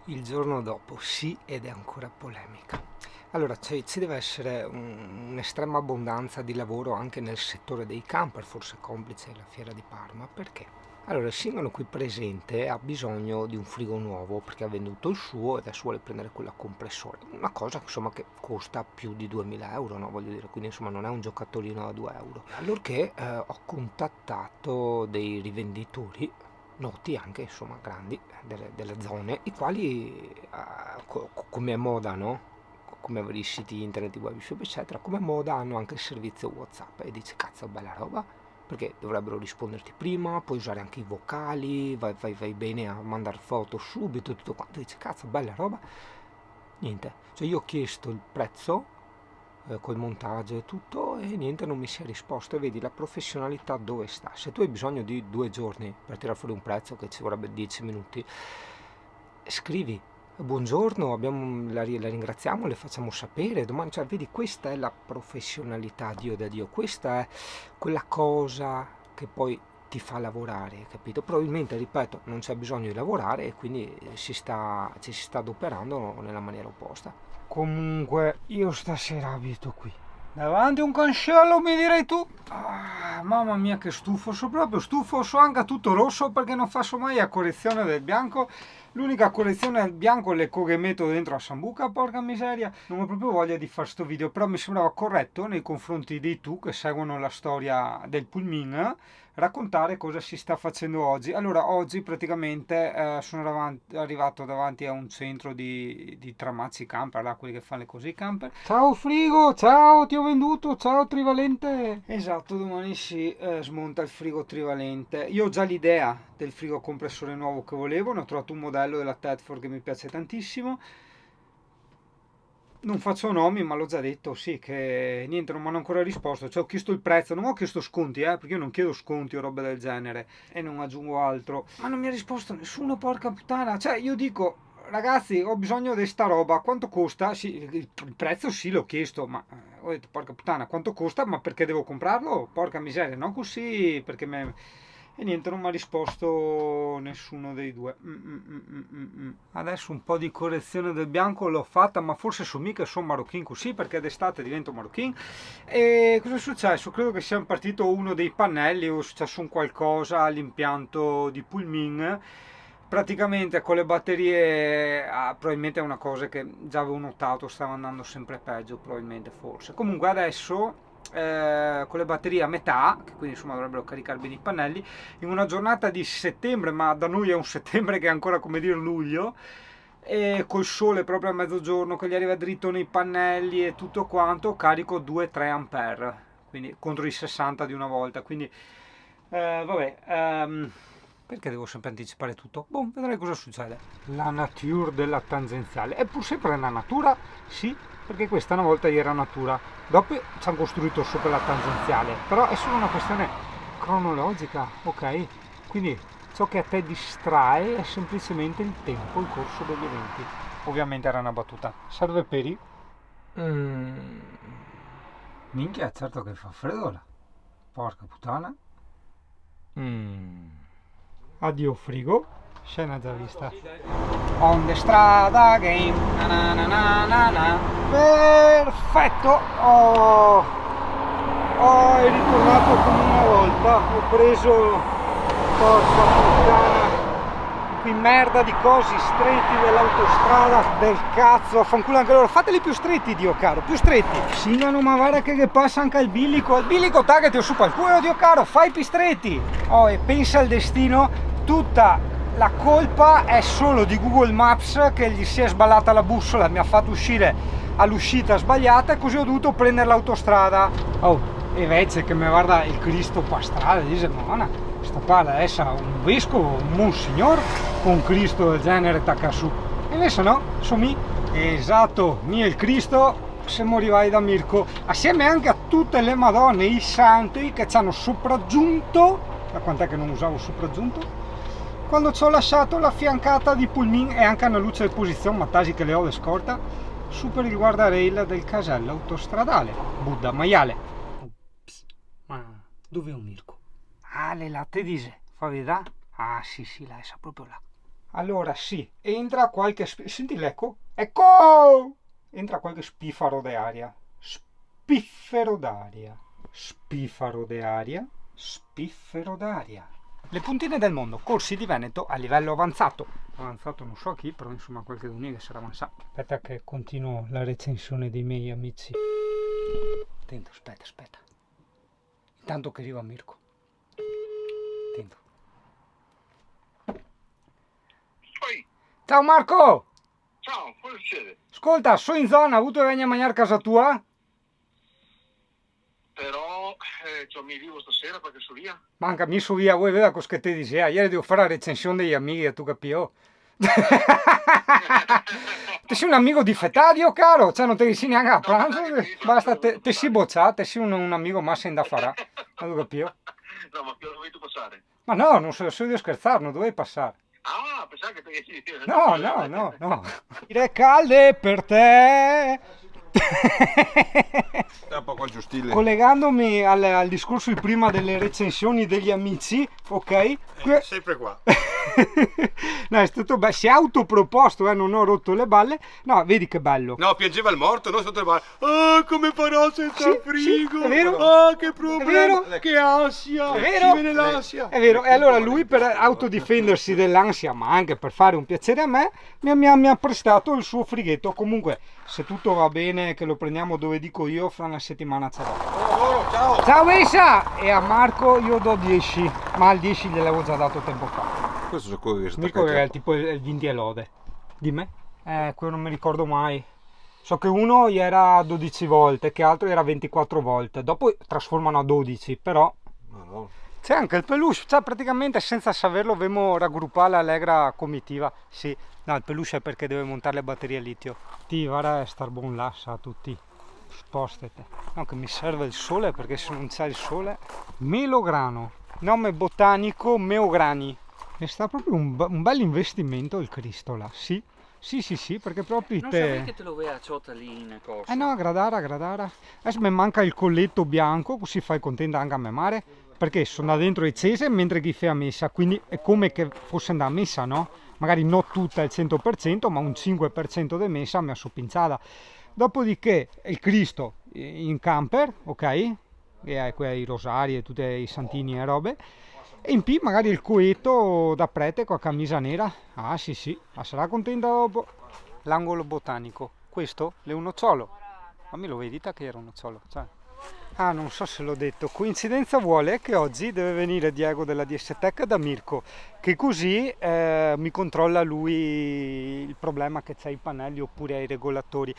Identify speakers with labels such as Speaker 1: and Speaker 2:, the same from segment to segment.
Speaker 1: Il giorno dopo, sì, ed è ancora polemica. Allora, ci deve essere un'estrema abbondanza di lavoro anche nel settore dei camper, forse complice la fiera di Parma, perché? Allora, il singolo qui presente ha bisogno di un frigo nuovo perché ha venduto il suo e adesso vuole prendere quello a compressore. Una cosa insomma che costa più di 2000 euro, no? Voglio dire, quindi insomma non è un giocattolino a 2 euro. Allorché ho contattato dei rivenditori noti anche insomma grandi delle zone, i quali come moda, no? Come i siti internet, i webshop eccetera, come moda hanno anche il servizio WhatsApp e dici cazzo bella roba, perché dovrebbero risponderti prima, puoi usare anche i vocali, vai bene a mandare foto subito e tutto quanto, dici cazzo bella roba. Niente, cioè io ho chiesto il prezzo col montaggio e tutto e niente, non mi si è risposto. E vedi la professionalità dove sta. Se tu hai bisogno di 2 giorni per tirare fuori un prezzo che ci vorrebbe 10 minuti, scrivi buongiorno, la ringraziamo, le facciamo sapere domani, cioè vedi, questa è la professionalità, Dio da Dio, questa è quella cosa che poi ti fa lavorare, capito? Probabilmente, ripeto, non c'è bisogno di lavorare e quindi ci si sta adoperando nella maniera opposta. Comunque, io stasera abito qui. Davanti a un cancello, mi direi tu? Ah, mamma mia che stufo, sono proprio stufo, so anche tutto rosso perché non faccio mai la correzione del bianco. L'unica correzione del bianco è le che metto dentro a Sambuca, porca miseria. Non ho proprio voglia di fare sto video, però mi sembrava corretto nei confronti dei tu che seguono la storia del Pulmin raccontare cosa si sta facendo oggi. Allora, oggi praticamente sono arrivato davanti a un centro di tramazzi camper, là, quelli che fanno le cose ai camper. Ciao frigo, ciao, ti ho venduto, ciao trivalente. Esatto, domani si smonta il frigo trivalente. Io ho già l'idea del frigo compressore nuovo che volevo, ne ho trovato un modello della Tedford che mi piace tantissimo. Non faccio nomi, ma l'ho già detto, sì, che niente, non mi hanno ancora risposto. Cioè, ho chiesto il prezzo, non ho chiesto sconti, perché io non chiedo sconti o roba del genere e non aggiungo altro. Ma non mi ha risposto nessuno, porca puttana. Cioè, io dico, ragazzi, ho bisogno di sta roba, quanto costa? Sì, il prezzo sì, l'ho chiesto, ma ho detto, porca puttana, quanto costa? Ma perché devo comprarlo? Porca miseria, no così, perché me... E niente, non mi ha risposto nessuno dei due. Adesso un po' di correzione del bianco l'ho fatta, ma forse sono mica sono marocchino così, perché d'estate divento marocchino. E cosa è successo? Credo che sia partito uno dei pannelli o è successo un qualcosa all'impianto di Pulmin. Praticamente con le batterie, probabilmente è una cosa che già avevo notato, stava andando sempre peggio, probabilmente forse. Comunque adesso con le batterie a metà, che quindi insomma dovrebbero caricare bene i pannelli, in una giornata di settembre, ma da noi è un settembre che è ancora come dire luglio, e col sole proprio a mezzogiorno che gli arriva dritto nei pannelli e tutto quanto, carico 2-3 ampere, quindi contro i 60 di una volta, quindi vabbè, perché devo sempre anticipare tutto? Boh, vedrai cosa succede. La natura della tangenziale. È pur sempre la natura? Sì, perché questa una volta era natura. Dopo ci hanno costruito sopra la tangenziale. Però è solo una questione cronologica, ok? Quindi ciò che a te distrae è semplicemente il tempo, il corso degli eventi. Ovviamente era una battuta. Serve peri? Minchia, certo che fa freddo là. Porca puttana. Addio frigo, scena già vista. On the strada again, na na na na na na. Perfetto, è ritornato come una volta, ho preso, porca puttana, qui merda di cosi stretti dell'autostrada del cazzo, fanculo anche loro, fateli più stretti Dio caro, più stretti. Singano, ma guarda che passa anche il bilico taga ti ho su il culo Dio caro, fai più stretti. E pensa al destino, tutta la colpa è solo di Google Maps che gli si è sballata la bussola, mi ha fatto uscire all'uscita sbagliata e così ho dovuto prendere l'autostrada. E invece che mi guarda il Cristo pastrale, dice ma sta qua adesso un vescovo, un monsignor con un Cristo del genere tacca su. E invece no, sono mi. Esatto, mi e il Cristo se morivai da Mirko, assieme anche a tutte le madonne, i santi che ci hanno sopraggiunto. Da quant'è che non usavo sopraggiunto? Quando ci ho lasciato la fiancata di Pulmin e anche una luce di posizione, ma tasi che le ho di scorta, su per il guardrail del casello autostradale, Buddha Maiale. Ma dove è un Mirko? Le latte dice, fa vedere? Sì, là, è proprio là. Allora sì, entra qualche... Senti l'eco? Ecco! Entra qualche spiffero d'aria. Spiffero d'aria. Spiffero d'aria. Spiffero d'aria. Le puntine del mondo, corsi di Veneto a livello avanzato. Avanzato non so chi, però insomma qualche che sarà avanzato. Aspetta che continuo la recensione dei miei amici. Attento, aspetta. Intanto che arriva Mirko. Attento.
Speaker 2: Poi,
Speaker 1: Ciao Marco!
Speaker 2: ciao, cosa succede?
Speaker 1: Ascolta, sono in zona, ho avuto che venire a mangiare a casa tua?
Speaker 2: Però, mi vivo stasera perché sono via.
Speaker 1: Manca, mi su via, vuoi vedere cosa che ti dicevo? Ieri devo fare la recensione degli amici, tu capio? Te sei un amico di fetadio, caro? Cioè non te dici neanche a pranzo? Basta, te si bocciate, te sei un amico ma sen da farà. Ma tu capio?
Speaker 2: No, ma che dovevi tu passare?
Speaker 1: Ma no, non so di scherzare, non dovevi passare.
Speaker 2: Ah, pensavo che te...
Speaker 1: No. Dire calde per te.
Speaker 2: È un po' qua giù stile.
Speaker 1: Collegandomi al discorso di prima delle recensioni degli amici, ok?
Speaker 2: Sempre qua.
Speaker 1: No, è stato si è autoproposto, non ho rotto le balle. No, vedi che bello.
Speaker 2: No, piangeva il morto, non sotto le balle. Ah, come farò senza
Speaker 1: Sì,
Speaker 2: frigo?
Speaker 1: sì, è vero.
Speaker 2: Ah, che problema.
Speaker 1: È vero.
Speaker 2: Che ansia.
Speaker 1: È vero.
Speaker 2: Ci viene l'ansia.
Speaker 1: È vero, e allora lui per autodifendersi dell'ansia, ma anche per fare un piacere a me, mi ha prestato il suo frighetto. Comunque, se tutto va bene, che lo prendiamo dove dico io, fra una settimana ce l'ho.
Speaker 2: Ciao.
Speaker 1: Ciao Esa! E a Marco io do 10, ma al 10 gliel'avevo già dato tempo fa.
Speaker 2: Questo è quello che sta
Speaker 1: Mirko che è tipo il 20 e lode. Dimmi? Quello non mi ricordo mai. So che uno gli era 12 volte, che altro era 24 volte. Dopo trasformano a 12, però...
Speaker 2: No.
Speaker 1: C'è anche il peluche, cioè praticamente senza saperlo abbiamo raggruppare l'allegra comitiva. Sì, no, il peluche è perché deve montare le batterie a litio. Ti guarda star buon là, sa tutti. Spostete. No, che mi serve il sole perché se non c'è il sole... Melograno, nome botanico Meograni. E sta proprio un bel investimento il Cristo là, sì. Sì, perché proprio
Speaker 3: Non
Speaker 1: te...
Speaker 3: sapevi che te lo vai a ciotalina cosa?
Speaker 1: No, a gradare. Adesso mi manca il colletto bianco, così fai contenta anche a me mare, perché sono da dentro i cese mentre chi fa messa, quindi è come che fosse andare a messa, no? Magari non tutta al 100%, ma un 5% di messa mi ha soppinzata. Dopodiché il Cristo in camper, ok? E quei rosari e tutti i santini e robe. E in più magari il coeto da prete con la camicia nera. Ah sì, ma sarà contenta dopo. L'angolo botanico. Questo è un nocciolo. Ma me lo vedi che era un nocciolo? Cioè. Ah, non so se l'ho detto. Coincidenza vuole che oggi deve venire Diego della DS Tech da Mirko, che così mi controlla lui il problema che c'è ai pannelli oppure ai regolatori.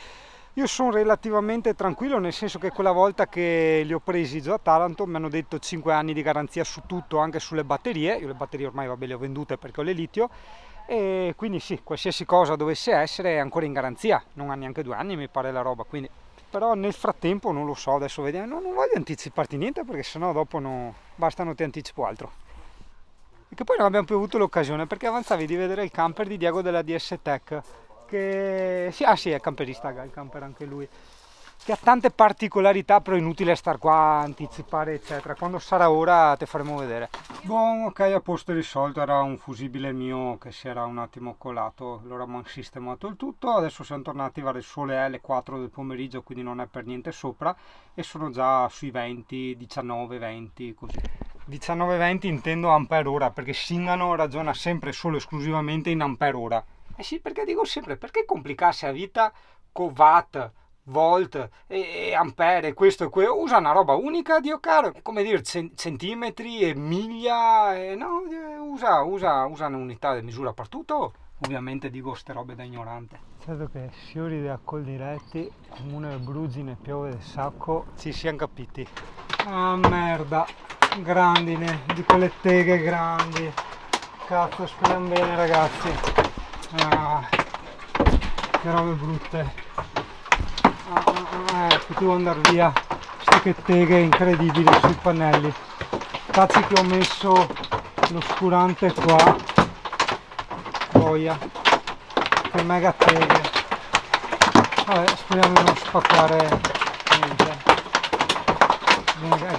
Speaker 1: Io sono relativamente tranquillo, nel senso che quella volta che li ho presi già a Taranto mi hanno detto 5 anni di garanzia su tutto, anche sulle batterie. Io le batterie ormai le ho vendute perché ho le litio, e quindi sì, qualsiasi cosa dovesse essere è ancora in garanzia, non ha neanche 2 anni mi pare la roba, quindi... Però nel frattempo non lo so, adesso vediamo, non voglio anticiparti niente perché sennò dopo no, basta non ti anticipo altro. E che poi non abbiamo più avuto l'occasione perché avanzavi di vedere il camper di Diego della DS Tech, che sì, è camperista, il camper anche lui, che ha tante particolarità, però è inutile star qua a anticipare eccetera. Quando sarà ora te faremo vedere. Buon, ok, a posto risolto. Era un fusibile mio che si era un attimo colato, allora abbiamo sistemato il tutto. Adesso siamo tornati verso il sole alle 4 del pomeriggio, quindi non è per niente sopra, e sono già sui 20, 19-20 così. 19-20 intendo ampere ora, perché Singano ragiona sempre solo esclusivamente in ampere ora. Eh sì, perché dico sempre, perché complicarsi la vita con watt, volt e ampere, questo e quello? Usa una roba unica, Dio caro, come dire centimetri e miglia, no, usa un'unità di misura per tutto. Ovviamente dico ste robe da ignorante. Certo che fiori di accoldiretti, comune Brugine, piove del sacco, ci siamo capiti. Ah merda, grandine, di quelle teghe grandi. Cazzo, speriamo bene ragazzi. Ah, che robe brutte. Potevo andare via. Sto che teghe incredibili sui pannelli. Cazzi che ho messo l'oscurante qua. Boia. Che mega teghe. Vabbè, speriamo di non spaccare niente. È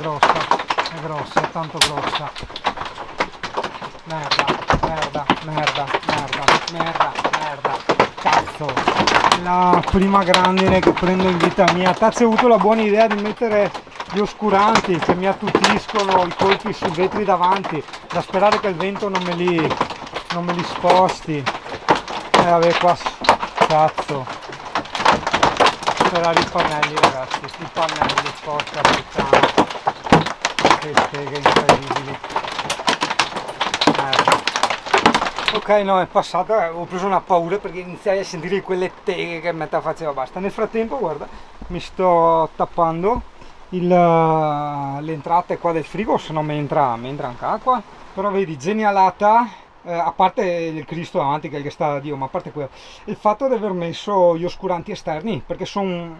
Speaker 1: grossa, è tanto grossa. Merda. merda, cazzo, la prima grandine che prendo in vita mia. Tazzi, ho avuto la buona idea di mettere gli oscuranti che mi attutiscono i colpi sui vetri davanti, da sperare che il vento non me li sposti. Vabbè, qua, cazzo, sperare i pannelli, ragazzi, i pannelli, porca puttana, che streghe incredibili. Ok, no, è passata, ho preso una paura perché iniziai a sentire quelle teghe che metà faceva basta. Nel frattempo, guarda, mi sto tappando le entrate qua del frigo, se no mi entra anche acqua. Però vedi, genialata, a parte il Cristo davanti che è il che sta da Dio, ma a parte quello, il fatto di aver messo gli oscuranti esterni, perché sono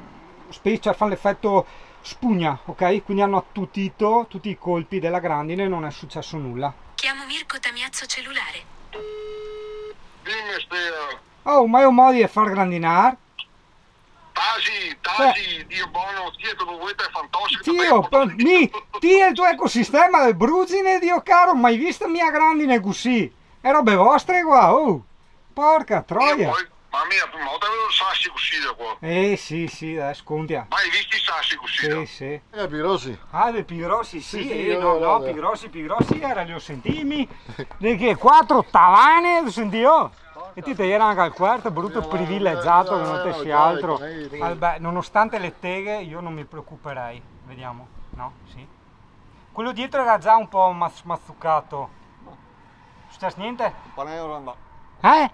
Speaker 1: cioè fanno l'effetto spugna, ok? Quindi hanno attutito tutti i colpi della grandine e non è successo nulla.
Speaker 4: Chiamo Mirko Tamiazzo cellulare.
Speaker 2: Dimmi, Steo.
Speaker 1: Oh, ma è un modo di far grandinare?
Speaker 2: Tasi, Dio buono, Dio come vuoi, è fantastico.
Speaker 1: Ti e il tuo ecosistema del Brugine, Dio caro, mai vista mia grandine così? È robe vostre qua, oh! Porca troia!
Speaker 2: Ma mia, ma avevo i sassi così da qua.
Speaker 1: Sì, dai, scontia.
Speaker 2: Mai visti i sassi così?
Speaker 1: Sì.
Speaker 5: Pirossi.
Speaker 1: Ah, dei Pirossi, sì,
Speaker 5: Sì,
Speaker 1: no, Pirossi era, li ho sentimi. Di che, 4 tavane, lo senti io? E ti era anche al quarto, brutto privilegiato che non te sia altro. Vabbè, nonostante le teghe, io non mi preoccuperei. Vediamo, no? Sì. Quello dietro era già un po' mazzucato. Successo niente?
Speaker 5: €1
Speaker 1: Eh?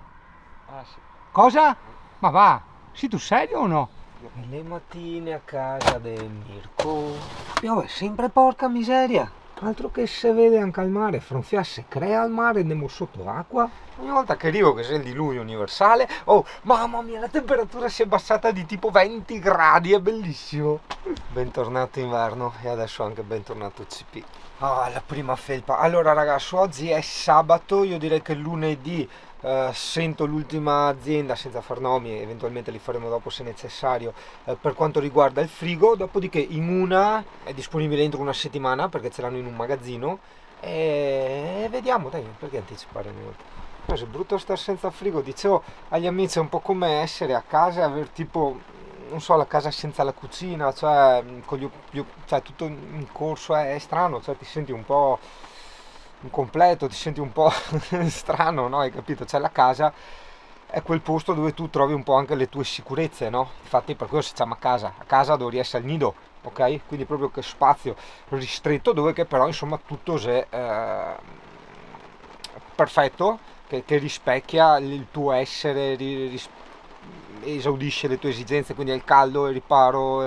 Speaker 5: sì.
Speaker 1: Cosa? Ma va, sei tu serio o no? Le mattine a casa del Mirko piove sempre, porca miseria. Altro che se vede anche al mare, fronfiasse crea al mare, andiamo sotto acqua. Ogni volta che arrivo che c'è il diluvio universale, oh mamma mia, la temperatura si è abbassata di tipo 20 gradi, è bellissimo. Bentornato inverno e adesso anche bentornato CP. Ah, la prima felpa. Allora ragazzi, oggi è sabato, io direi che lunedì sento l'ultima azienda, senza far nomi, eventualmente li faremo dopo se necessario, per quanto riguarda il frigo. Dopodiché in una è disponibile entro una settimana perché ce l'hanno in un magazzino e vediamo, dai, perché anticipare molto. Però è brutto stare senza frigo. Dicevo agli amici, è un po' come essere a casa e aver tipo, non so, la casa senza la cucina, cioè con cioè tutto in corso, è strano, cioè ti senti un po' incompleto, ti senti un po' strano, no? Hai capito? Cioè la casa è quel posto dove tu trovi un po' anche le tue sicurezze, no? Infatti per quello si chiama casa. A casa dove essere il nido, ok? Quindi proprio che spazio ristretto dove che però insomma tutto è perfetto, che rispecchia il tuo essere, esaudisce le tue esigenze, quindi è il caldo, il riparo.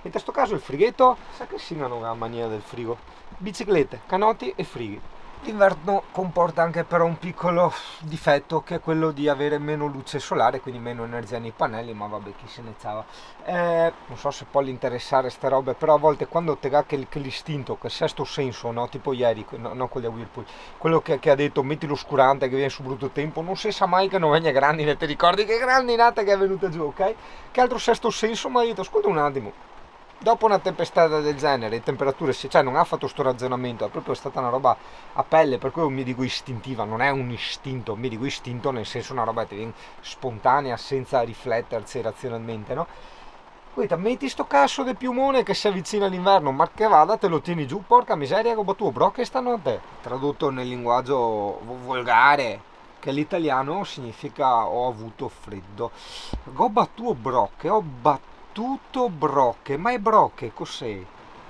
Speaker 1: In questo caso il frighetto, sa che siano la maniera del frigo? Biciclette, canotti e frighi. L'inverno comporta anche però un piccolo difetto, che è quello di avere meno luce solare, quindi meno energia nei pannelli, ma vabbè, chi se ne ciava. Non so se può interessare ste robe, però a volte quando te ga che l'istinto, che sesto senso, no? Tipo ieri, no, con gli Whirlpool, quello che ha detto metti l'oscurante che viene su brutto tempo, non si sa mai che non venga grandine, ti ricordi che grandinata che è venuta giù, ok? Che altro sesto senso mi ha detto, ascolta un attimo, dopo una tempestata del genere, le temperature, cioè non ha fatto sto ragionamento, è proprio stata una roba a pelle, per cui mi dico istintiva, non è un istinto, mi dico istinto nel senso una roba che ti viene spontanea senza rifletterci razionalmente, no? Quindi metti sto cazzo di piumone che si avvicina all'inverno, ma che vada, te lo tieni giù, porca miseria, roba tuo brocche stanotte. Tradotto nel linguaggio volgare, che l'italiano significa ho avuto freddo. Gobba tuo brocche, ho battuto brocche, ma è brocche cos'è?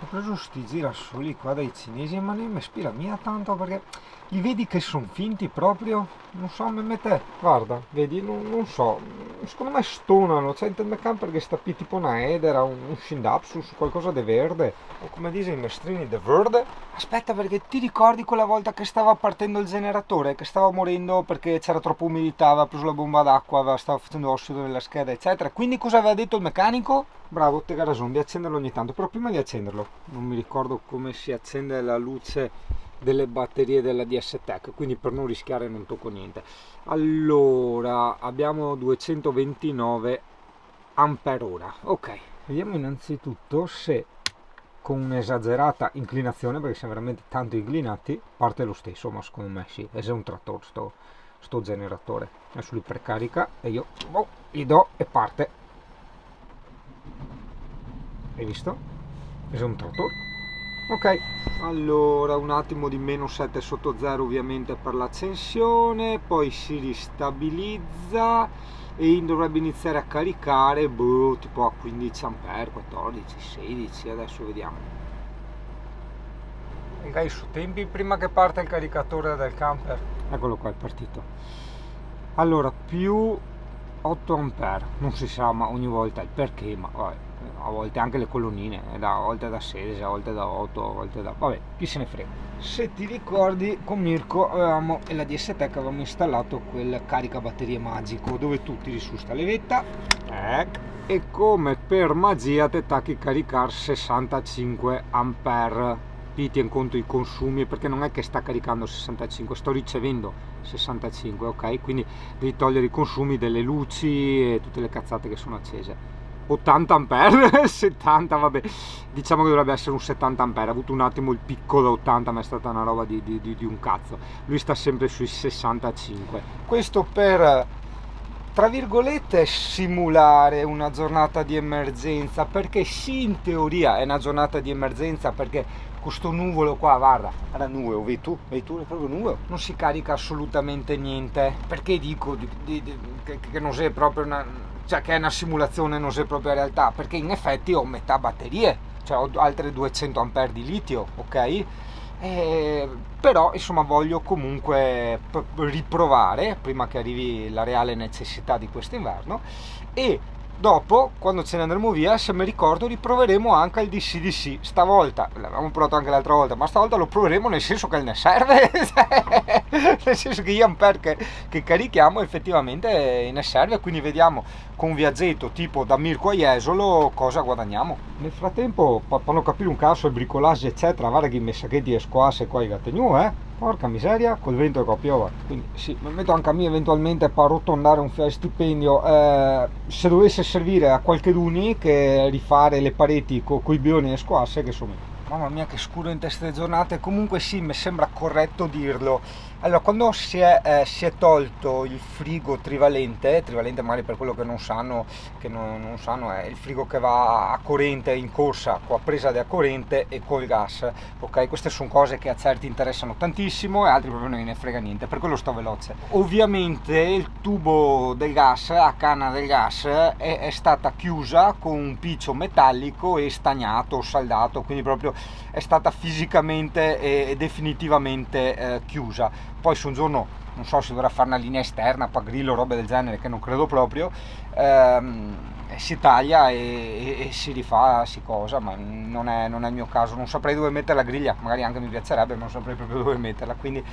Speaker 1: Ho preso sti girasoli qua dai cinesi, ma non mi ispira mia tanto perché li vedi che sono finti proprio, non so, me te, guarda, vedi, non so, secondo me stonano, cioè in me perché sta tipo una edera, un scindapsus, qualcosa di verde, o come dice i mestrini, de verde. Aspetta, perché ti ricordi quella volta che stava partendo il generatore, che stava morendo perché c'era troppa umidità, aveva preso la bomba d'acqua, stava facendo ossido nella scheda, eccetera, quindi cosa aveva detto il meccanico? Bravo, te ragione, di accenderlo ogni tanto, però prima di accenderlo, non mi ricordo come si accende la luce delle batterie della DS Tech, quindi per non rischiare non tocco niente. Allora abbiamo 229 ampere ora. Ok, vediamo innanzitutto se con un'esagerata inclinazione, perché siamo veramente tanto inclinati, parte lo stesso, ma secondo me sì, è un trattore sto generatore. Adesso li precarica e io gli do e parte. Hai visto? È un trattore. Ok, allora un attimo di -7 sotto zero ovviamente per l'accensione, poi si ristabilizza e dovrebbe iniziare a caricare tipo a 15 ampere, 14, 16, adesso vediamo. Ok, su tempi prima che parte il caricatore del camper. Eccolo qua, è partito. Allora, più 8 ampere, non si sa ma ogni volta il perché, ma vabbè, a volte anche le colonnine, a volte da 16, a volte da 8, a volte da... vabbè, chi se ne frega. Se ti ricordi, con Mirko avevamo la DS-Tech, avevamo installato quel caricabatterie magico dove tu tiri su sta levetta e come per magia ti tacchi caricare 65 ampere. Tieni conto i consumi, perché non è che sta caricando 65, sto ricevendo 65, ok? Quindi devi togliere i consumi delle luci e tutte le cazzate che sono accese. 80 ampere, 70, vabbè, diciamo che dovrebbe essere un 70 ampere, ha avuto un attimo il picco da 80, ma è stata una roba di un cazzo. Lui sta sempre sui 65. Questo per, tra virgolette, simulare una giornata di emergenza, perché sì, in teoria è una giornata di emergenza, perché questo nuvolo qua, guarda nuvolo, vedi tu, è proprio nuvolo, non si carica assolutamente niente. Perché dico che non è proprio cioè che è una simulazione, non è proprio realtà, perché in effetti ho metà batterie, cioè ho altre 200 ampere di litio, ok? Però insomma voglio comunque riprovare prima che arrivi la reale necessità di quest'inverno, e dopo, quando ce ne andremo via, se mi ricordo, riproveremo anche il DC-DC. Stavolta, l'avevamo provato anche l'altra volta, ma stavolta lo proveremo nel senso che ne serve, nel senso che gli ampere che carichiamo effettivamente ne serve, quindi vediamo con un viaggetto tipo da Mirko a Jesolo cosa guadagniamo. Nel frattempo, fanno capire un caso il bricolage eccetera, guarda che mi sa che di squasse qua i gattenu, porca miseria, col vento che piova. Quindi sì, mi metto anche a me eventualmente per arrotondare un stipendio, se dovesse servire a qualche duni che rifare le pareti con i bioni e squasse, che sono... Mamma mia che scuro in queste giornate. Comunque sì, mi sembra corretto dirlo. Allora, quando si è tolto il frigo trivalente magari per quello che non sanno, è il frigo che va a corrente in corsa, con la presa da corrente e col gas, ok? Queste sono cose che a certi interessano tantissimo e altri proprio non ne frega niente, per quello sto veloce. Ovviamente il tubo del gas, la canna del gas è stata chiusa con un piccio metallico e stagnato, saldato, quindi proprio è stata fisicamente e definitivamente chiusa. Poi se un giorno, non so, si dovrà fare una linea esterna, pagrillo, robe del genere, che non credo proprio, si taglia e si rifà, si cosa, ma non è il mio caso. Non saprei dove mettere la griglia, magari anche mi piacerebbe, ma non saprei proprio dove metterla, quindi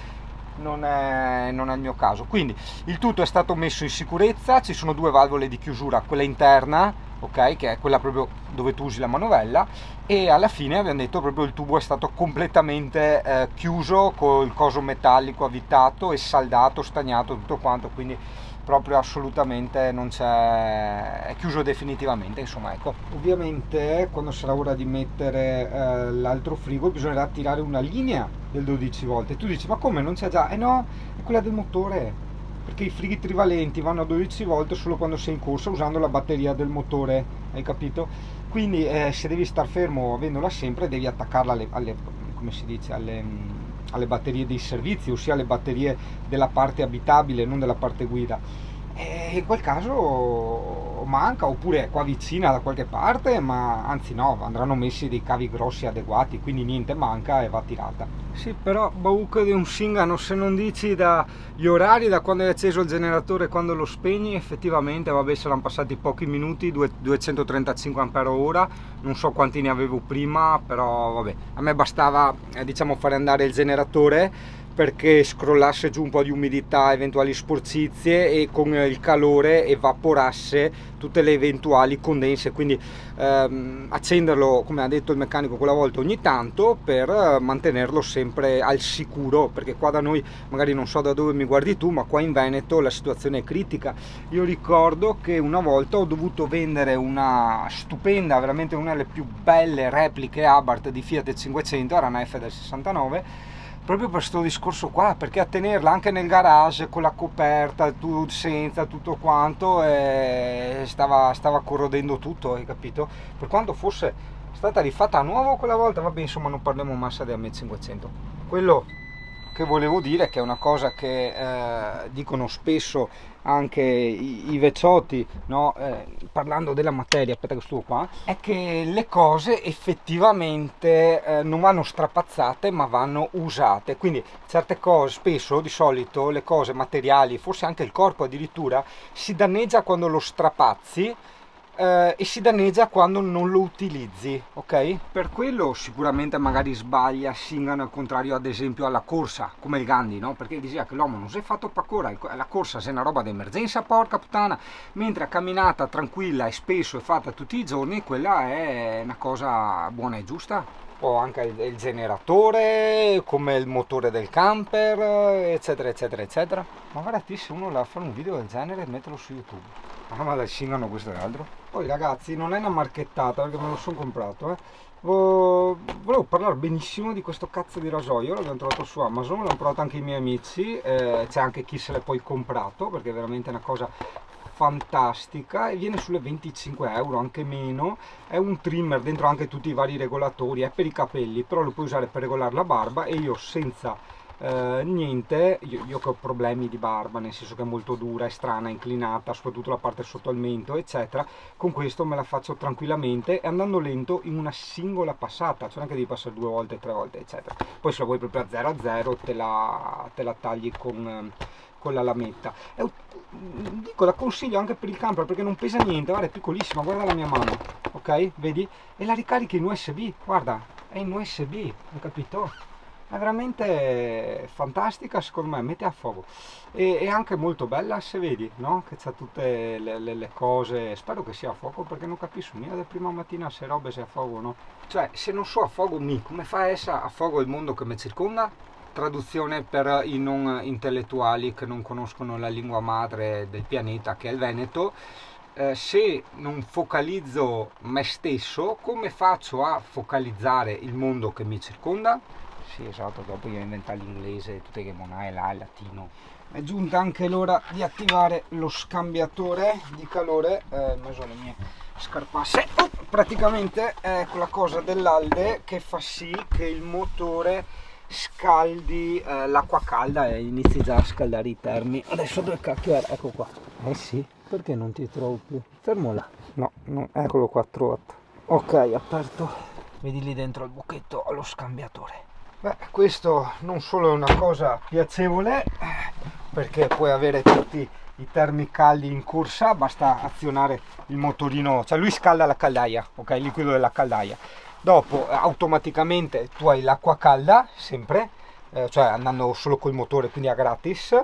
Speaker 1: non è il mio caso. Quindi il tutto è stato messo in sicurezza, ci sono due valvole di chiusura, quella interna, ok, che è quella proprio dove tu usi la manovella, e alla fine abbiamo detto proprio il tubo è stato completamente chiuso col coso metallico avvitato e saldato, stagnato, tutto quanto, quindi proprio assolutamente non c'è, è chiuso definitivamente, insomma, ecco. Ovviamente quando sarà ora di mettere l'altro frigo bisognerà tirare una linea del 12 volt e tu dici ma come, non c'è già? No, è quella del motore, perché i frighi trivalenti vanno a 12 volt solo quando sei in corsa usando la batteria del motore, hai capito? Quindi se devi star fermo avendola sempre devi attaccarla come si dice, alle batterie dei servizi, ossia alle batterie della parte abitabile, non della parte guida. E in quel caso manca, oppure è qua vicina da qualche parte, ma anzi no, andranno messi dei cavi grossi adeguati, quindi niente manca e va tirata. Sì, però bauco di un singano, se non dici gli orari da quando è acceso il generatore e quando lo spegni, effettivamente vabbè, saranno passati pochi minuti, 235 ampere/ora, non so quanti ne avevo prima, però vabbè, a me bastava diciamo fare andare il generatore perché scrollasse giù un po' di umidità, eventuali sporcizie, e con il calore evaporasse tutte le eventuali condense, quindi accenderlo, come ha detto il meccanico quella volta, ogni tanto, per mantenerlo sempre al sicuro, perché qua da noi, magari non so da dove mi guardi tu, ma qua in Veneto la situazione è critica. Io ricordo che una volta ho dovuto vendere una stupenda, veramente una delle più belle repliche Abarth di Fiat 500, era una F del 69, proprio per questo discorso qua, perché a tenerla anche nel garage con la coperta, senza tutto quanto, stava corrodendo tutto, hai capito? Per quanto fosse stata rifatta a nuovo quella volta, vabbè, insomma, non parliamo massa della 1500. Quello che volevo dire, che è una cosa che dicono spesso anche i vecchiotti, no? Parlando della materia, aspetta che sto qua, è che le cose effettivamente non vanno strapazzate, ma vanno usate. Quindi certe cose, spesso, di solito, le cose materiali, forse anche il corpo addirittura, si danneggia quando lo strapazzi, e si danneggia quando non lo utilizzi, ok? Per quello sicuramente magari sbaglia Singano, al contrario, ad esempio, alla corsa, come il Gandhi, no? Perché diceva che l'uomo non si è fatto paura, la corsa è una roba d'emergenza, porca puttana, mentre a camminata tranquilla e spesso e fatta tutti i giorni, quella è una cosa buona e giusta. O anche il generatore, come il motore del camper, eccetera eccetera eccetera. Ma guardati, se uno la fa un video del genere e metterlo su YouTube. Ah, ma dai, Singano, questo è altro. Poi ragazzi, non è una marchettata, perché me lo sono comprato, volevo parlare benissimo di questo cazzo di rasoio. L'abbiamo trovato su Amazon, l'hanno provato anche i miei amici, c'è anche chi se l'è poi comprato, perché è veramente una cosa fantastica, e viene sulle 25 euro, anche meno. È un trimmer, dentro anche tutti i vari regolatori, è per i capelli, però lo puoi usare per regolare la barba, e io senza niente, io che ho problemi di barba, nel senso che è molto dura, è strana, inclinata, soprattutto la parte sotto al mento, eccetera, con questo me la faccio tranquillamente e andando lento in una singola passata, cioè non è che devi passare 2 volte, 3 volte, eccetera. Poi se la vuoi proprio a 0 a 0 te la tagli con la lametta. Dico, la consiglio anche per il camper, perché non pesa niente, guarda, è piccolissima, guarda la mia mano, ok? Vedi? E la ricarichi in USB, guarda, è in USB, hai capito? È veramente fantastica, secondo me, mette a fuoco, e è anche molto bella, se vedi, no? Che c'ha tutte le cose. Spero che sia a fuoco, perché non capisco mica da prima mattina se robe sia a fuoco o no. Cioè, se non so a fuoco come fa essa a fuoco il mondo che mi circonda? Traduzione per i non intellettuali che non conoscono la lingua madre del pianeta, che è il veneto. Se non focalizzo me stesso, come faccio a focalizzare il mondo che mi circonda? Sì, esatto, dopo io inventare l'inglese, tutte che monai là, il latino. È giunta anche l'ora di attivare lo scambiatore di calore, messo le mie scarpasse. Praticamente è quella cosa dell'Alde che fa sì che il motore scaldi l'acqua calda e inizi già a scaldare i termi. Adesso dove cacchio era? Ecco qua. Eh sì, perché non ti trovo più? Fermo là. No, eccolo qua, trovato. Ok, aperto. Vedi lì dentro il buchetto allo scambiatore. Beh, questo non solo è una cosa piacevole, perché puoi avere tutti i termi caldi in corsa, basta azionare il motorino, cioè lui scalda la caldaia, ok, il liquido della caldaia. Dopo automaticamente tu hai l'acqua calda sempre, cioè andando solo col motore, quindi a gratis,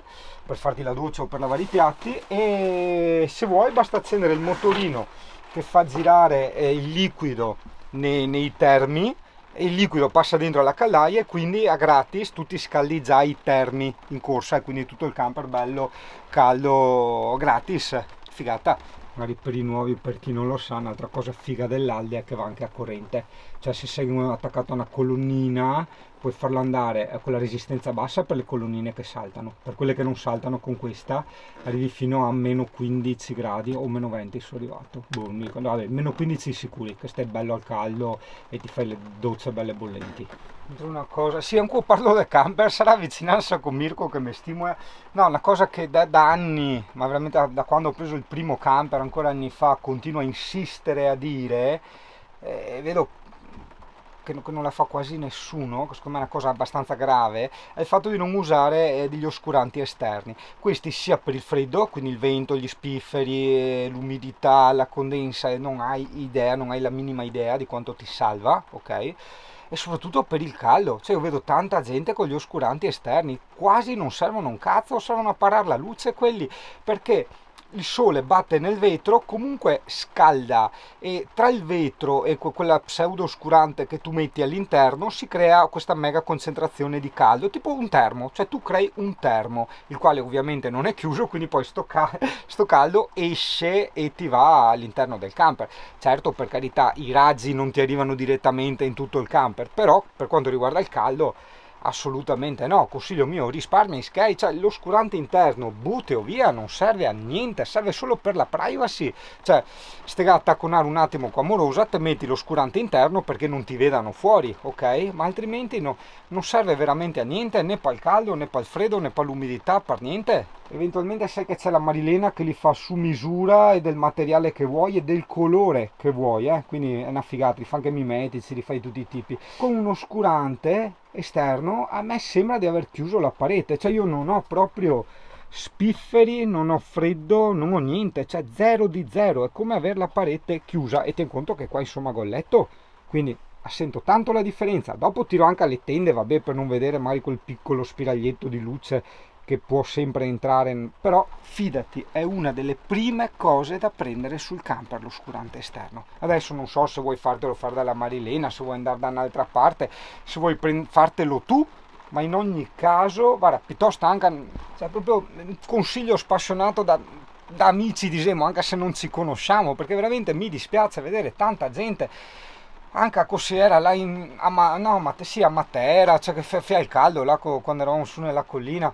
Speaker 1: per farti la doccia o per lavare i piatti, e se vuoi basta accendere il motorino che fa girare il liquido nei termi, e il liquido passa dentro alla caldaia, e quindi a gratis tu ti scaldi già i termi in corsa, e quindi tutto il camper bello caldo gratis. Figata. Magari per i nuovi, per chi non lo sa, un'altra cosa figa dell'Alde è che va anche a corrente, cioè se sei attaccato a una colonnina puoi farlo andare con la resistenza bassa per le colonnine che saltano. Per quelle che non saltano, con questa arrivi fino a meno 15 gradi o meno 20 sono arrivato. Boh, vabbè, meno 15 sicuri, che stai bello al caldo e ti fai le docce belle bollenti. Una cosa, sì, ancora parlo del camper, sarà vicinanza con Mirko che mi stimola. No, una cosa che da anni, ma veramente da quando ho preso il primo camper, ancora anni fa, continuo a insistere a dire, vedo che non la fa quasi nessuno, che secondo me è una cosa abbastanza grave, è il fatto di non usare degli oscuranti esterni. Questi sia per il freddo, quindi il vento, gli spifferi, l'umidità, la condensa, non hai idea, non hai la minima idea di quanto ti salva, ok? e soprattutto per il caldo. Cioè io vedo tanta gente con gli oscuranti esterni, quasi non servono un cazzo, servono a parare la luce quelli, perché il sole batte nel vetro, comunque scalda, e tra il vetro e quella pseudo oscurante che tu metti all'interno si crea questa mega concentrazione di caldo, tipo un termo. Cioè tu crei un termo, il quale ovviamente non è chiuso, quindi poi sto caldo esce e ti va all'interno del camper. Certo, per carità, i raggi non ti arrivano direttamente in tutto il camper, però per quanto riguarda il caldo assolutamente no. Consiglio mio, risparmia in Sky, cioè l'oscurante interno butteo via, non serve a niente, serve solo per la privacy. Cioè ste a attacconare un attimo con Amorosa, te metti l'oscurante interno perché non ti vedano fuori, ok? Ma altrimenti no, non serve veramente a niente, né per il caldo, né per il freddo, né per l'umidità, per niente. Eventualmente sai che c'è la Marilena che li fa su misura e del materiale che vuoi e del colore che vuoi, quindi è una figata, li fa anche mimetici, li fai di tutti i tipi. Con un oscurante esterno a me sembra di aver chiuso la parete, cioè io non ho proprio spifferi, non ho freddo, non ho niente, cioè zero di zero, è come avere la parete chiusa. E ten conto che qua insomma ho il letto, quindi sento tanto la differenza. Dopo tiro anche alle tende, vabbè, per non vedere magari quel piccolo spiraglietto di luce che può sempre entrare, però fidati, è una delle prime cose da prendere sul camper, l'oscurante esterno. Adesso non so se vuoi fartelo fare dalla Marilena, se vuoi andare da un'altra parte, se vuoi fartelo tu, ma in ogni caso, guarda, piuttosto anche, cioè proprio consiglio spassionato da amici, diciamo, anche se non ci conosciamo, perché veramente mi dispiace vedere tanta gente anche a Cossiera là a Matera, cioè che fa il caldo là quando eravamo su nella collina,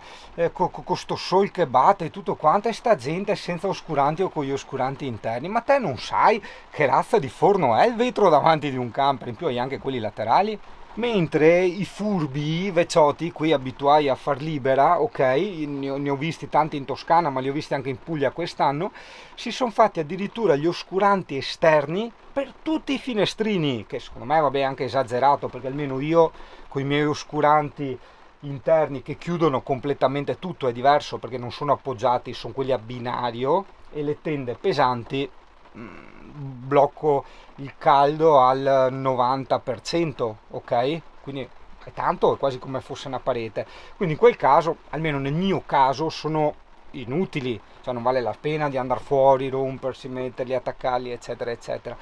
Speaker 1: con sto sole che batte e tutto quanto, e sta gente senza oscuranti o con gli oscuranti interni. Ma te non sai che razza di forno è il vetro davanti di un camper, in più hai anche quelli laterali. Mentre i furbi, i vecchiotti, qui abituati a far libera, ok, ne ho visti tanti in Toscana, ma li ho visti anche in Puglia quest'anno, si sono fatti addirittura gli oscuranti esterni per tutti i finestrini, che secondo me vabbè è anche esagerato, perché almeno io con i miei oscuranti interni che chiudono completamente tutto è diverso, perché non sono appoggiati, sono quelli a binario, e le tende pesanti blocco il caldo al 90%, ok? Quindi è tanto, è quasi come fosse una parete. Quindi in quel caso, almeno nel mio caso, sono inutili, cioè non vale la pena di andare fuori, rompersi, metterli, attaccarli, eccetera eccetera.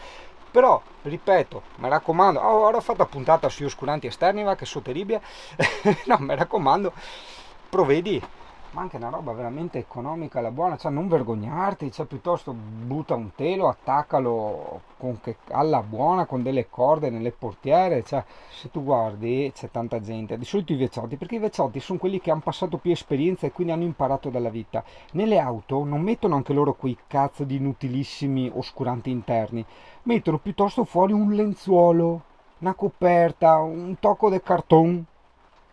Speaker 1: Però ripeto, mi raccomando, ora ho fatto la puntata sugli oscuranti esterni, va che so terribile. No, mi raccomando, provvedi, ma anche una roba veramente economica, alla buona, cioè non vergognarti, cioè piuttosto butta un telo, attaccalo alla buona con delle corde nelle portiere. Cioè se tu guardi c'è tanta gente, di solito i vecchiotti, perché i vecchiotti sono quelli che hanno passato più esperienza e quindi hanno imparato dalla vita. Nelle auto non mettono anche loro quei cazzo di inutilissimi oscuranti interni, mettono piuttosto fuori un lenzuolo, una coperta, un tocco di cartone.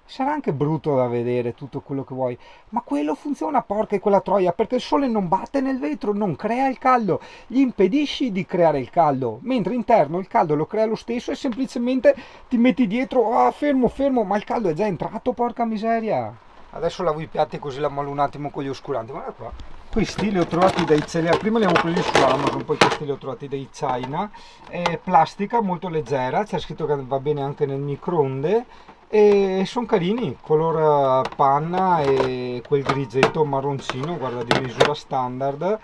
Speaker 1: Sarà anche brutto da vedere tutto quello che vuoi, ma quello funziona, porca quella troia, perché il sole non batte nel vetro, non crea il caldo, gli impedisci di creare il caldo, mentre interno il caldo lo crea lo stesso e semplicemente ti metti dietro, fermo, ma il caldo è già entrato, porca miseria. Adesso lavo i piatti così la mallo un attimo con gli oscuranti, guarda qua. Questi li ho trovati dai Celia, prima li avevo presi su Amazon, poi questi li ho trovati dai China, è plastica molto leggera, c'è scritto che va bene anche nel microonde, e sono carini, color panna e quel grigetto marroncino, guarda, di misura standard,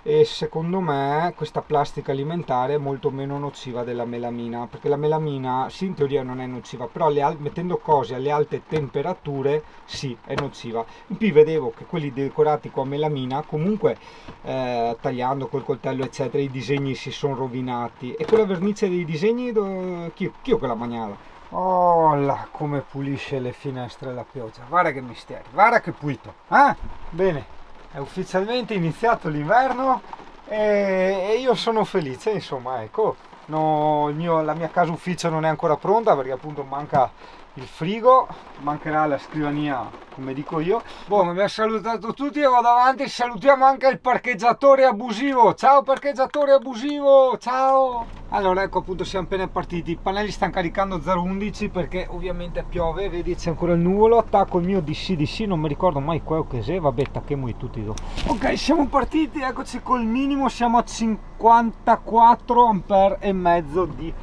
Speaker 1: e secondo me questa plastica alimentare è molto meno nociva della melamina, perché la melamina sì in teoria non è nociva, però mettendo cose alle alte temperature sì è nociva. In più vedevo che quelli decorati con melamina comunque tagliando col coltello eccetera i disegni si sono rovinati, e quella vernice dei disegni chi che la mangiava. Oh là, come pulisce le finestre la pioggia, guarda che mistero, guarda che pulito, bene, è ufficialmente iniziato l'inverno e io sono felice, insomma, ecco. No, la mia casa ufficio non è ancora pronta perché appunto manca il frigo, mancherà la scrivania, come dico io. Boh, mi abbiamo salutato tutti e vado avanti. Salutiamo anche il parcheggiatore abusivo. Ciao parcheggiatore abusivo, ciao. Allora ecco, appunto siamo appena partiti, i pannelli stanno caricando 0,11 perché ovviamente piove, vedi c'è ancora il nuvolo. Attacco il mio DC, non mi ricordo mai quello che sia, vabbè attacchiamo tutti dopo. Ok, siamo partiti, eccoci col minimo, siamo a 54 ampere e mezzo di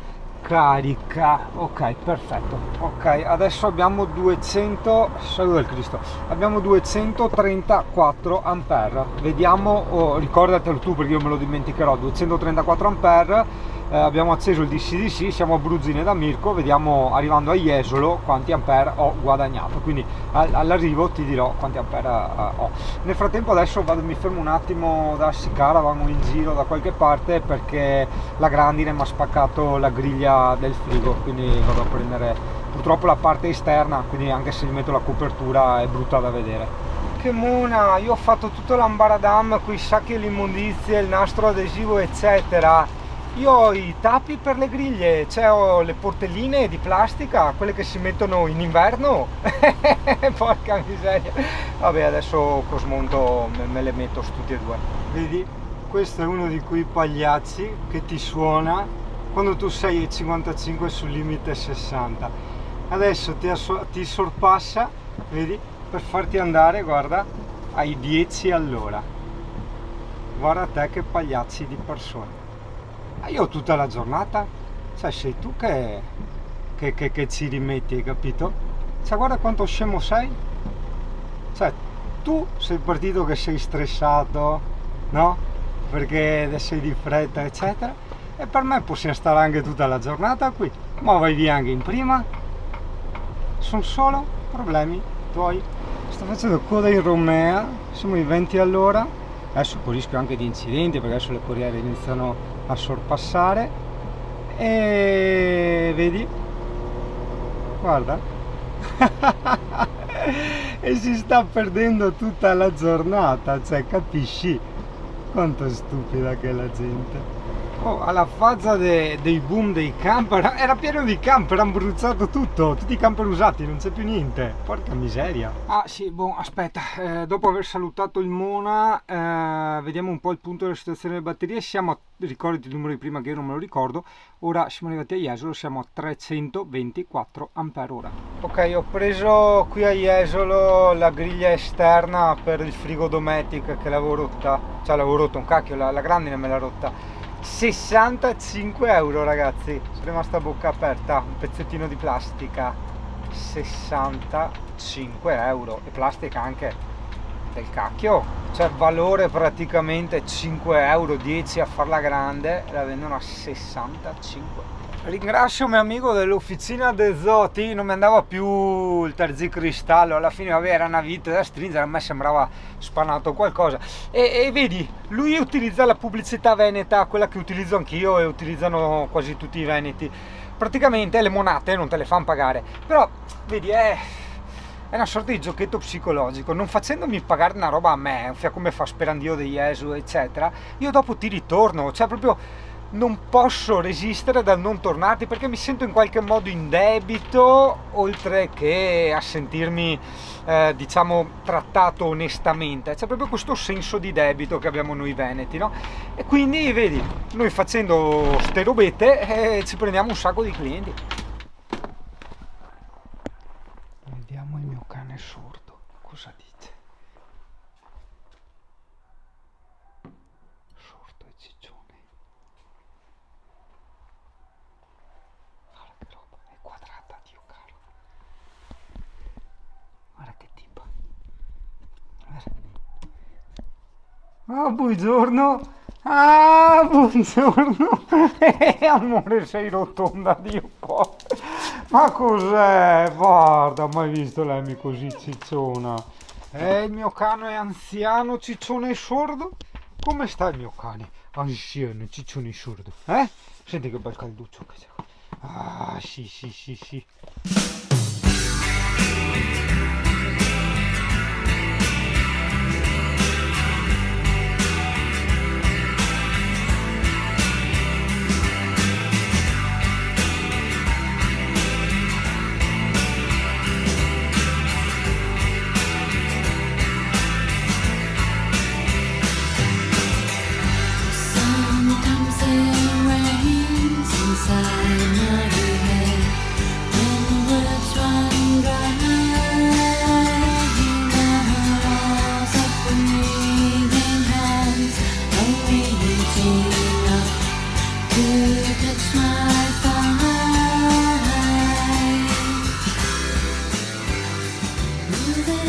Speaker 1: carica. Ok, perfetto. Ok, adesso abbiamo 200, salve del Cristo, abbiamo 234 ampere. Vediamo, ricordatelo tu perché io me lo dimenticherò. 234 ampere. Abbiamo acceso il DC-DC, siamo a Bruzzine da Mirko, vediamo arrivando a Jesolo quanti ampere ho guadagnato, quindi all'arrivo ti dirò quanti ampere ho. Nel frattempo adesso mi fermo un attimo da Sicara, vamo in giro da qualche parte perché la grandine mi ha spaccato la griglia del frigo, quindi vado a prendere purtroppo la parte esterna, quindi anche se gli metto la copertura è brutta da vedere. Che mona, io ho fatto tutto l'ambaradam con i sacchi e le immondizie, il nastro adesivo eccetera. Io ho i tappi per le griglie, cioè ho le portelline di plastica, quelle che si mettono in inverno. Porca miseria. Vabbè, adesso Cosmonto me le metto tutti e due. Vedi? Questo è uno di quei pagliacci che ti suona quando tu sei ai 55 sul limite 60. Adesso ti sorpassa, vedi? Per farti andare, guarda, ai 10 all'ora. Guarda te che pagliacci di persone. Io tutta la giornata, cioè sei tu che ci rimetti, hai capito? Cioè guarda quanto scemo sei, cioè tu sei partito che sei stressato, no? Perché sei di fretta eccetera, e per me possiamo stare anche tutta la giornata qui, ma vai via anche in prima, sono solo problemi tuoi. Sto facendo coda in Romea, siamo ai 20 all'ora, adesso con rischio anche di incidenti perché adesso le corriere iniziano a sorpassare e vedi, guarda e si sta perdendo tutta la giornata, cioè capisci quanto è stupida che è la gente. Oh, alla faccia dei boom dei camper, era pieno di camper, hanno bruciato tutto, tutti i camper usati, non c'è più niente, porca miseria. Ah sì, boh, aspetta, dopo aver salutato il Mona, vediamo un po' il punto della situazione delle batterie. Siamo ricordati il numero di prima che io non me lo ricordo, ora siamo arrivati a Jesolo, siamo a 324 ampere ora. Ok, ho preso qui a Jesolo la griglia esterna per il frigo Dometic che l'avevo rotta, cioè l'avevo rotto un cacchio, la grandine me l'ha rotta. 65 euro ragazzi, sono rimasta a bocca aperta, un pezzettino di plastica, 65 euro, e plastica anche del cacchio, cioè valore praticamente 5 euro, 10 a farla grande, la vendono a 65. Ringrazio mio amico dell'officina De Zoti, non mi andava più il terzicristallo, alla fine vabbè, era una vite da stringere, a me sembrava spanato qualcosa, e vedi, lui utilizza la pubblicità veneta, quella che utilizzo anch'io e utilizzano quasi tutti i veneti, praticamente le monate non te le fanno pagare, però vedi è una sorta di giochetto psicologico, non facendomi pagare una roba a me, come fa Sperandio di Jesu eccetera, io dopo ti ritorno, cioè proprio non posso resistere dal non tornarti perché mi sento in qualche modo in debito, oltre che a sentirmi diciamo trattato onestamente. C'è proprio questo senso di debito che abbiamo noi veneti, no? E quindi vedi, noi facendo ste robette ci prendiamo un sacco di clienti. Vediamo il mio cane sordo cosa dice. Sordo e ciccione. È quadrata, Dio caro. Guarda che tipo. Ah, buongiorno. Ah, buongiorno. Amore, sei rotonda, Dio po'. Ma cos'è? Guarda, mai visto lei così cicciona. Il mio cane è anziano, ciccione e sordo? Come sta il mio cane? Anziano, ciccione e sordo. Senti che bel calduccio che c'è. Ah, sì, sì, sì, sì.
Speaker 6: Sometimes it rains inside my head when the words run dry. the